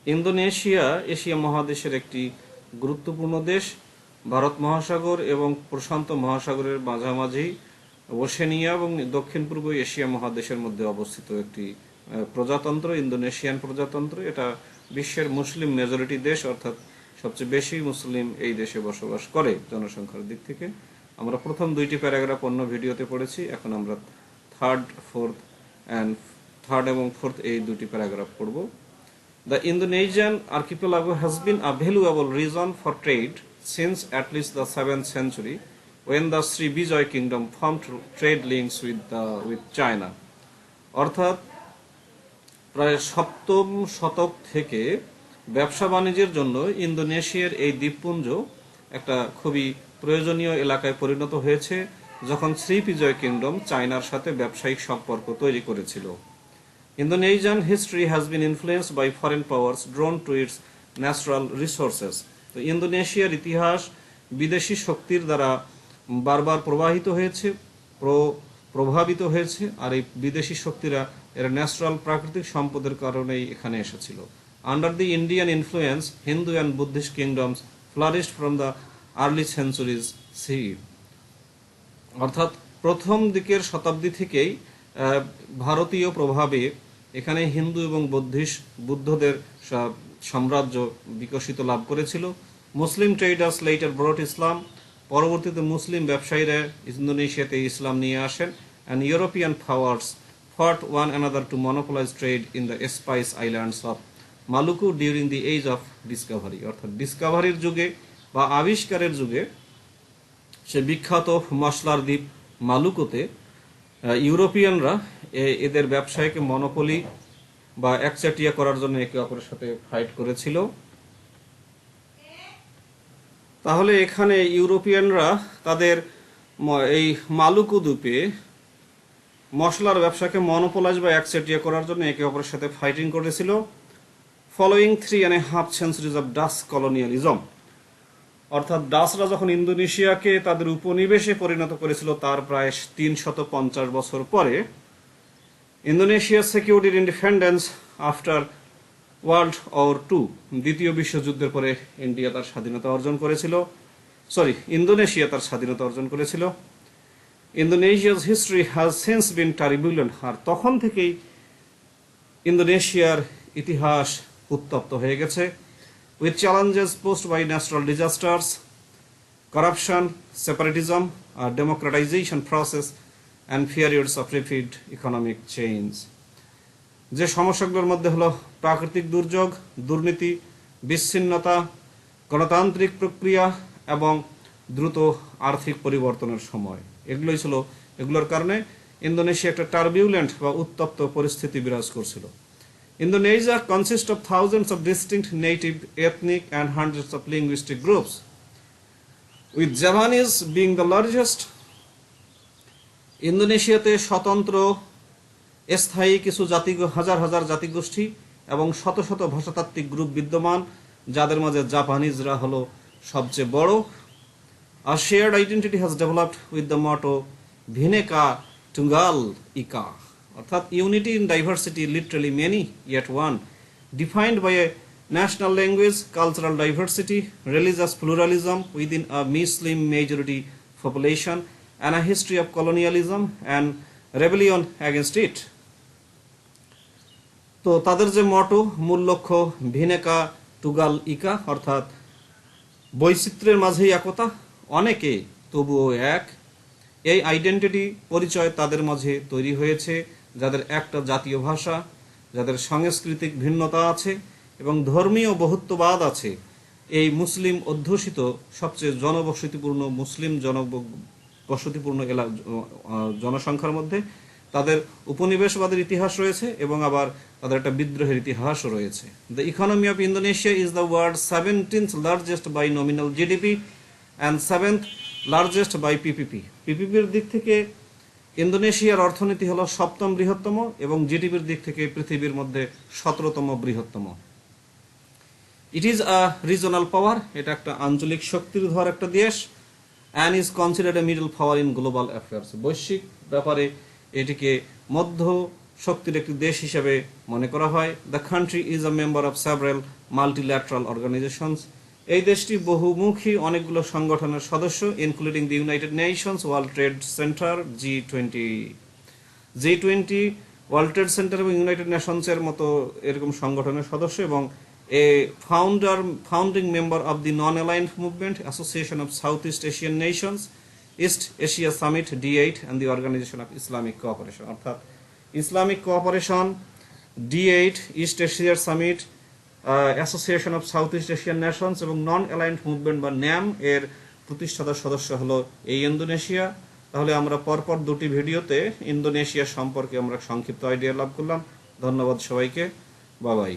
Indonesia Asia মহাদেশের একটি গুরুত্বপূর্ণ দেশ। ভারত মহাসাগর এবং প্রশান্ত মহাসাগরের মাঝামাঝি ওশেনিয়া এবং দক্ষিণ পূর্ব এশিয়া মহাদেশের মধ্যে অবস্থিত একটি প্রজাতন্ত্র, ইন্দোনেশিয়ান প্রজাতন্ত্র। এটা বিশ্বের মুসলিম মেজরিটি দেশ, অর্থাৎ সবচেয়ে বেশি মুসলিম এই দেশে বসবাস করে জনসংখ্যার দিক থেকে। আমরা প্রথম দুইটি প্যারাগ্রাফ অন্য ভিডিওতে পড়েছি, এখন আমরা থার্ড এবং ফোর্থ এই দুটি প্যারাগ্রাফ পড়ব। The Indonesian archipelago has been a valuable region for trade since at least the 7th century, when the Sriwijaya kingdom formed trade links with China. অর্থাৎ প্রায় সপ্তম শতক থেকে ব্যবসা বাণিজ্যের জন্য ইন্দোনেশিয়ার এই দ্বীপপুঞ্জ একটা খুবই প্রয়োজনীয় এলাকায় পরিণত হয়েছে, যখন শ্রীবিজয় কিংডম চায়নার সাথে ব্যবসায়িক সম্পর্ক তৈরি করেছিল। Indonesian history has been influenced by foreign powers drawn to its natural resources. তো ইন্দোনেশিয়ার ইতিহাস বিদেশি শক্তির দ্বারা বারবার প্রভাবিত হয়েছে, আর এই বিদেশি শক্তিরা এর ন্যাচারাল প্রাকৃতিক সম্পদের কারণেই এখানে এসেছিল। Under the Indian influence, Hindu and Buddhist kingdoms flourished from the early centuries C. অর্থাৎ প্রথম দিকের শতাব্দী থেকেই ভারতীয় প্রভাবে এখানে হিন্দু এবং বুদ্ধদের সাম্রাজ্য বিকশিত লাভ করেছিল। মুসলিম ট্রেডার্স লেটার ব্রট ইসলাম, পরবর্তীতে মুসলিম ব্যবসায়ীরা ইন্দোনেশিয়াতে ইসলাম নিয়ে আসেন। And European powers fought one another to monopolize trade in the spice islands of Maluku during the age of discovery. অর্থাৎ ডিসকভারির যুগে বা আবিষ্কারের যুগে সে বিখ্যাত মশলার দ্বীপ মালুকুতে ইউরোপিয়ানরা এদের ব্যবসায়কে মনোপলি বা একচাটিয়া করার জন্য একে অপরের সাথে ফাইট করেছিল। তাহলে এখানে ইউরোপিয়ানরা তাদের এই মালুকু দ্বীপে মশলার ব্যবসাকে মনোপলাইজ বা একচাটিয়া করার জন্য একে অপরের সাথে ফাইটিং করেছিল। Following 3.5 centuries of Dutch colonialism, অর্থাৎ ডাচরা যখন ইন্দোনেশিয়াকে তাদের উপনিবেশে পরিণত করেছিল তার প্রায় 350 বছর পরে, Indonesia secured it independence after world war two. দ্বিতীয় বিশ্বযুদ্ধের পরে ইন্ডিয়া তার স্বাধীনতা অর্জন করেছিল, ইন্দোনেশিয়া তার স্বাধীনতা অর্জন করেছিল। ইন্দোনেশিয়াস হিস্ট্রি হ্যাজ সিন্স বিন টারিবুলেন্ট, আর তখন থেকেই ইন্দোনেশিয়ার ইতিহাস উত্তপ্ত হয়ে গেছে। with challenges posed by natural disasters, corruption, separatism, a democratization process, and periods of rapid economic change. যে সমস্যাগুলোর মধ্যে হলো প্রাকৃতিক দুর্যোগ, দুর্নীতি, বিচ্ছিন্নতা, গণতান্ত্রিক প্রক্রিয়া এবং দ্রুত আর্থিক পরিবর্তনের সময়। এগুলোর কারণে ইন্দোনেশিয়া একটা টার্বিউলেন্ট বা উত্তপ্ত পরিস্থিতি বিরাজ করছিল। Indonesia consists of thousands of distinct native, ethnic, and hundreds of linguistic groups, with Javanese being the largest. ইন্দোনেশিয়াতে স্বতন্ত্র স্থায়ী কিছু হাজার হাজার জাতিগোষ্ঠী এবং শত শত ভাষাতাত্ত্বিক গ্রুপ বিদ্যমান, যাদের মাঝে জাপানিজরা হলো সবচেয়ে বড়। A shared identity has developed with the motto Bhinneka Tunggal Ika, অর্থাৎ unity in diversity, literally many yet one, defined by a national language, cultural diversity, religious pluralism within a Muslim majority population, and a history of colonialism and rebellion against it. তো তাদের যে মটো, মূল লক্ষ্য ভিনেকা টুগাল ইকা, অর্থাৎ বৈচিত্র্যের মাঝেই একতা, অনেকে তবুও এক। এই আইডেন্টিটি পরিচয় তাদের মাঝে তৈরি হয়েছে, যাদের একটা জাতীয় ভাষা, যাদের সাংস্কৃতিক ভিন্নতা আছে এবং ধর্মীয় বহুত্ববাদ আছে। এই মুসলিম অধ্যুষিত সবচেয়ে মুসলিম জনবসতিপূর্ণ জনসংখ্যার মধ্যে তাদের উপনিবেশবাদের ইতিহাস রয়েছে এবং আবার তাদের একটা বিদ্রোহের ইতিহাসও রয়েছে। The economy of Indonesia is the world 17th largest by nominal GDP and 7th largest by PPP. পিপিপির দিক থেকে ইন্দোনেশিয়ার অর্থনীতি হলো 7ম বৃহত্তম এবং জিডিপির দিক থেকে পৃথিবীর মধ্যে 17তম বৃহত্তম। ইট ইজ আ রিজনাল পাওয়ার, এটা একটা আঞ্চলিক শক্তির ধর একটা দেশ। And is considered A middle power in global affairs, বৈশ্বিক ব্যাপারে এটিকে মধ্য শক্তির একটি দেশ হিসেবে মনে করা হয়। The country is a member of several multilateral organizations. এই দেশটি বহুমুখী অনেকগুলো সংগঠনের সদস্য, including the United Nations, world trade center, G20 world trade center এবং ইউনাইটেড নেশনসের মতো এরকম সংগঠনের সদস্য, এবং a founding member of the non aligned movement, association of south east Asian nations, east Asia summit D8 and the organization of Islamic cooperation. অর্থাৎ Islamic cooperation, D8, east এশিয়ার summit, association of south east Asian Nations এবং নন aligned movement বা NAM এর প্রতিষ্ঠাতা সদস্য হলো এই Indonesia. তাহলে আমরা পরপর দুটি ভিডিওতে ইন্দোনেশিয়া সম্পর্কে আমরা সংক্ষিপ্ত আইডিয়া লাভ করলাম। ধন্যবাদ সবাইকে, বাবাই।